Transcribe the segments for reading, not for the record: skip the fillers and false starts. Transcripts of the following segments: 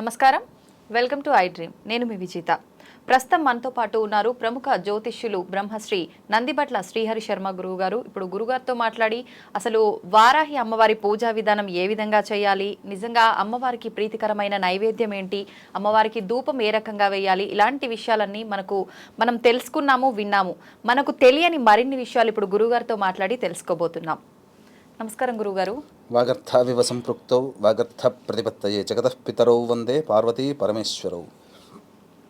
నమస్కారం, welcome to I dream. నేను మీ విజిత. ప్రస్తుతం మనతో పాటు ఉన్నారు ప్రముఖ జ్యోతిష్యులు బ్రహ్మశ్రీ నందిబట్ల శ్రీహరి శర్మ గురువు గారు. ఇప్పుడు గురుగారితో మాట్లాడి అసలు వారాహి అమ్మవారి పూజా విధానం ఏ విధంగా చేయాలి, నిజంగా అమ్మవారికి ప్రీతికరమైన నైవేద్యం ఏంటి, అమ్మవారికి ధూపం ఏ రకంగా వేయాలి, ఇలాంటి విషయాలన్నీ మనం తెలుసుకున్నాము, విన్నాము. మనకు తెలియని మరిన్ని విషయాలు ఇప్పుడు గురుగారితో మాట్లాడి తెలుసుకోబోతున్నాం. నమస్కారం గురుగారు. వాగర్థావివ సంపృక్తౌ వాగర్థ ప్రతిపత్తయే జగతః పితరౌ వందే పార్వతీ పరమేశ్వరౌ.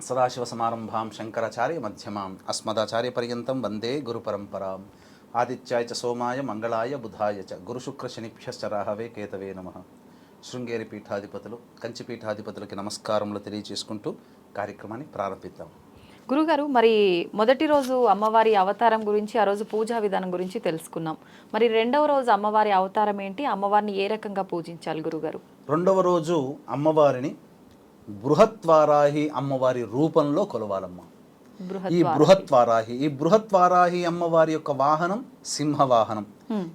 సదాశివ సమారంభాం శంకరాచార్య మధ్యమాం అస్మదాచార్య పర్యంతం వందే గురు పరంపరాం. ఆదిత్యాయ చ సోమాయ మంగళాయ బుధాయ చ గురుశుక్ర శనిభ్యశ్చ రాహవే కేతవే నమః. శృంగేరి పీఠాధిపతులు, కంచి పీఠాధిపతులకి నమస్కారములు తెలియజేసుకుంటూ కార్యక్రమాన్ని ప్రారంభిద్దాం. గురుగారు, మరి మొదటి రోజు అమ్మవారి అవతారం గురించి, ఆ రోజు పూజా విధానం గురించి తెలుసుకున్నాం. మరి రెండవ రోజు అమ్మవారి అవతారం ఏంటి, అమ్మవారిని ఏ రకంగా పూజించాలి గురుగారు? రెండవ రోజు అమ్మవారిని బృహత్వారాహి అమ్మవారి రూపంలో కొలవాలమ్మ. ఈ బృహత్వారాహి అమ్మవారి యొక్క వాహనం సింహవాహనం.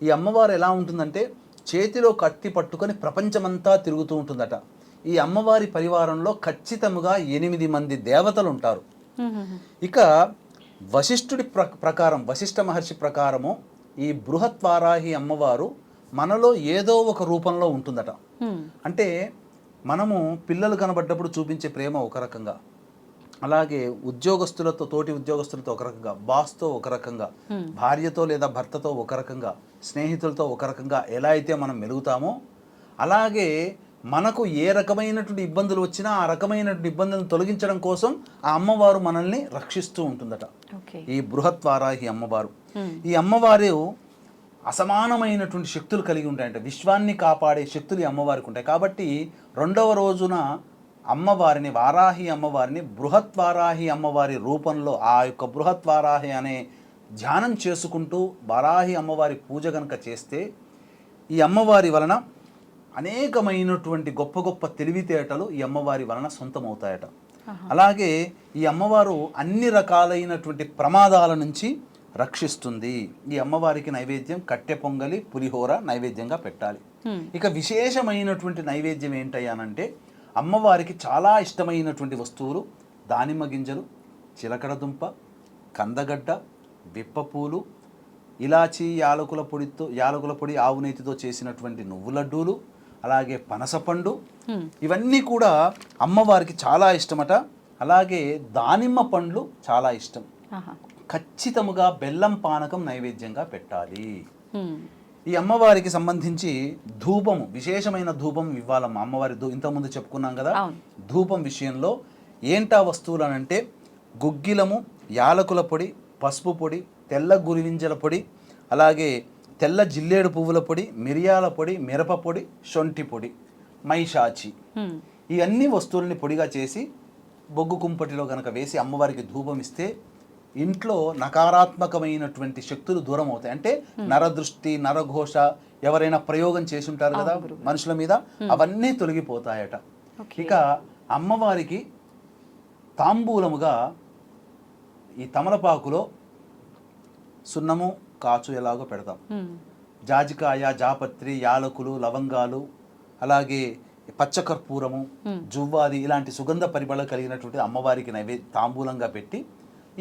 ఈ అమ్మవారు ఎలా ఉంటుందంటే చేతిలో కత్తి పట్టుకొని ప్రపంచమంతా తిరుగుతూ ఉంటుందట. ఈ అమ్మవారి పరివారంలో ఖచ్చితంగా 8 మంది దేవతలు ఉంటారు. ఇక వశిష్ఠుడి ప్రకారం, వశిష్ఠ మహర్షి ప్రకారము ఈ బృహత్వారాహి అమ్మవారు మనలో ఏదో ఒక రూపంలో ఉంటుందట. అంటే మనము పిల్లలు కనబడ్డప్పుడు చూపించే ప్రేమ ఒక రకంగా, అలాగే తోటి ఉద్యోగస్తులతో ఒక రకంగా, బాస్తో ఒక రకంగా, భార్యతో లేదా భర్తతో ఒక రకంగా, స్నేహితులతో ఒక రకంగా ఎలా అయితే మనం మెలుగుతామో, అలాగే మనకు ఏ రకమైనటువంటి ఇబ్బందులు వచ్చినా ఆ రకమైనటువంటి ఇబ్బందులను తొలగించడం కోసం ఆ అమ్మవారు మనల్ని రక్షిస్తూ ఉంటుందట. ఈ బృహత్వారాహి అమ్మవారు, ఈ అమ్మవారు అసమానమైనటువంటి శక్తులు కలిగి ఉంటాయంట. విశ్వాన్ని కాపాడే శక్తులు ఈ అమ్మవారికి ఉంటాయి. కాబట్టి రెండవ రోజున అమ్మవారిని, వారాహి అమ్మవారిని బృహత్వారాహి అమ్మవారి రూపంలో, ఆ యొక్క బృహత్వారాహి అనే ధ్యానం చేసుకుంటూ వారాహి అమ్మవారి పూజ కనుక చేస్తే ఈ అమ్మవారి వలన అనేకమైనటువంటి గొప్ప గొప్ప తెలివితేటలు ఈ అమ్మవారి వలన సొంతమవుతాయట. అలాగే ఈ అమ్మవారు అన్ని రకాలైనటువంటి ప్రమాదాల నుంచి రక్షిస్తుంది. ఈ అమ్మవారికి నైవేద్యం కట్టె పొంగలి, పులిహోర నైవేద్యంగా పెట్టాలి. ఇక విశేషమైనటువంటి నైవేద్యం ఏంటయ్యానంటే అమ్మవారికి చాలా ఇష్టమైనటువంటి వస్తువులు దానిమ్మ గింజలు, చిలకడ దుంప, కందగడ్డ, విప్పపూలు, ఇలాచీ, యాలకుల పొడి, ఆవు నేతితో చేసినటువంటి నువ్వు లడ్డూలు, అలాగే పనసపండు, ఇవన్నీ కూడా అమ్మవారికి చాలా ఇష్టమట. అలాగే దానిమ్మ పండ్లు చాలా ఇష్టం. ఖచ్చితముగా బెల్లం పానకం నైవేద్యంగా పెట్టాలి. ఈ అమ్మవారికి సంబంధించి ధూపము, విశేషమైన ధూపం ఇవ్వాలమ్మ. అమ్మవారి ఇంతకుముందు చెప్పుకున్నాం కదా, ధూపం విషయంలో ఏంటా వస్తువులు అనంటే గుగ్గిలము, యాలకుల పొడి, పసుపు పొడి, తెల్ల గురివింజల పొడి, అలాగే తెల్ల జిల్లేడు పువ్వుల పొడి, మిరియాల పొడి, మిరప పొడి, శొంఠి పొడి, మైషాచి, ఈ అన్ని వస్తువులని పొడిగా చేసి బొగ్గు కుంపటిలో కనుక వేసి అమ్మవారికి ధూపం ఇస్తే ఇంట్లో నకారాత్మకమైనటువంటి శక్తులు దూరం అవుతాయి. అంటే నరదృష్టి, నరఘోష, ఎవరైనా ప్రయోగం చేసి ఉంటారు కదా మనుషుల మీద, అవన్నీ తొలగిపోతాయట. ఇక అమ్మవారికి తాంబూలముగా ఈ తమలపాకులో సున్నము, కాచు ఎలాగో పెడతాం. జాజికాయ, జాపత్రి, యాలకులు, లవంగాలు, అలాగే పచ్చకర్పూరము, జువ్వాది, ఇలాంటి సుగంధ పరిమళ కలిగినటువంటి అమ్మవారికి తాంబూలంగా పెట్టి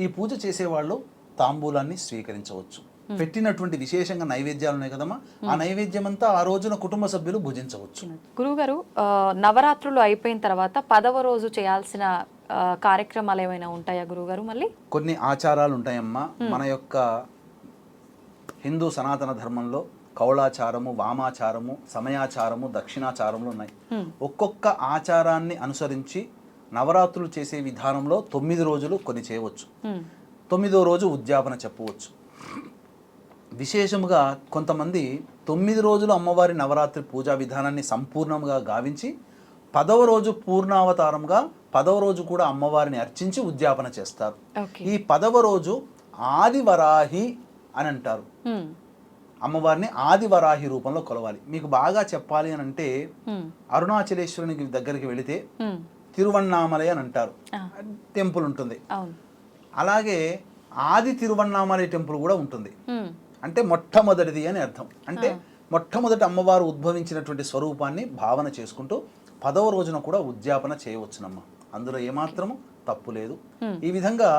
ఈ పూజ చేసేవాళ్ళు తాంబూలాన్ని స్వీకరించవచ్చు. పెట్టినటువంటి విశేషంగా నైవేద్యాలు ఉన్నాయి కదమ్మా, ఆ నైవేద్యం అంతా ఆ రోజున కుటుంబ సభ్యులు భుజించవచ్చు. గురువుగారు, నవరాత్రులు అయిపోయిన తర్వాత 10వ రోజు చేయాల్సిన కార్యక్రమాలు ఏమైనా ఉంటాయా గురువుగారు? మళ్ళీ కొన్ని ఆచారాలు ఉంటాయమ్మా. మన యొక్క హిందూ సనాతన ధర్మంలో కౌళాచారము, వామాచారము, సమయాచారము, దక్షిణాచారములు ఉన్నాయి. ఒక్కొక్క ఆచారాన్ని అనుసరించి నవరాత్రులు చేసే విధానంలో 9 రోజులు కొన్ని చేయవచ్చు. 9వ రోజు ఉద్యాపన చెప్పవచ్చు. విశేషముగా కొంతమంది 9 రోజులు అమ్మవారి నవరాత్రి పూజా విధానాన్ని సంపూర్ణంగా గావించి 10వ రోజు పూర్ణావతారంగా 10వ రోజు కూడా అమ్మవారిని అర్చించి ఉద్యాపన చేస్తారు. ఈ 10వ రోజు ఆదివరాహి అని అంటారు. అమ్మవారిని ఆదివరాహి రూపంలో కొలవాలి. మీకు బాగా చెప్పాలి అని అంటే అరుణాచలేశ్వరునికి దగ్గరికి వెళితే తిరువన్నామలై అని అంటారు, టెంపుల్ ఉంటుంది. అలాగే ఆది తిరువన్నామలై టెంపుల్ కూడా ఉంటుంది. అంటే మొట్టమొదటిది అని అర్థం. అంటే మొట్టమొదటి అమ్మవారు ఉద్భవించినటువంటి స్వరూపాన్ని భావన చేసుకుంటూ 10వ రోజున కూడా ఉద్యాపన చేయవచ్చునమ్మా, అందులో ఏమాత్రము తప్పు లేదు. ఈ విధంగా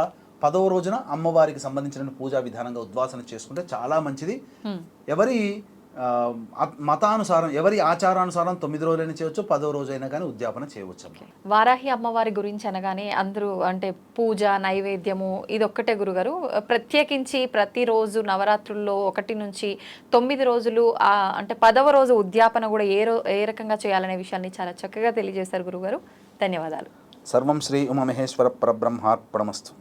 10వ రోజున అమ్మవారికి సంబంధించిన పూజా విధానంగా ఉద్వాసన చేసుకుంటే చాలా మంచిది. ఎవరి మతానుసారం, ఎవరి ఆచారానుసారం 9 రోజులైనా చేయవచ్చు, 10వ రోజు అయినా కానీ ఉద్యాపన చేయవచ్చు. వారాహి అమ్మవారి గురించి అనగానే అందరూ అంటే పూజ, నైవేద్యము ఇదొక్కటే గురుగారు, ప్రత్యేకించి ప్రతిరోజు నవరాత్రుల్లో 1 నుంచి 9 రోజులు అంటే 10వ రోజు ఉద్యాపన కూడా ఏ రకంగా చేయాలనే విషయాన్ని చాలా చక్కగా తెలియజేశారు గురుగారు. ధన్యవాదాలు. సర్వం శ్రీ ఉమామహేశ్వర పరబ్రహ్మార్పణమస్తు.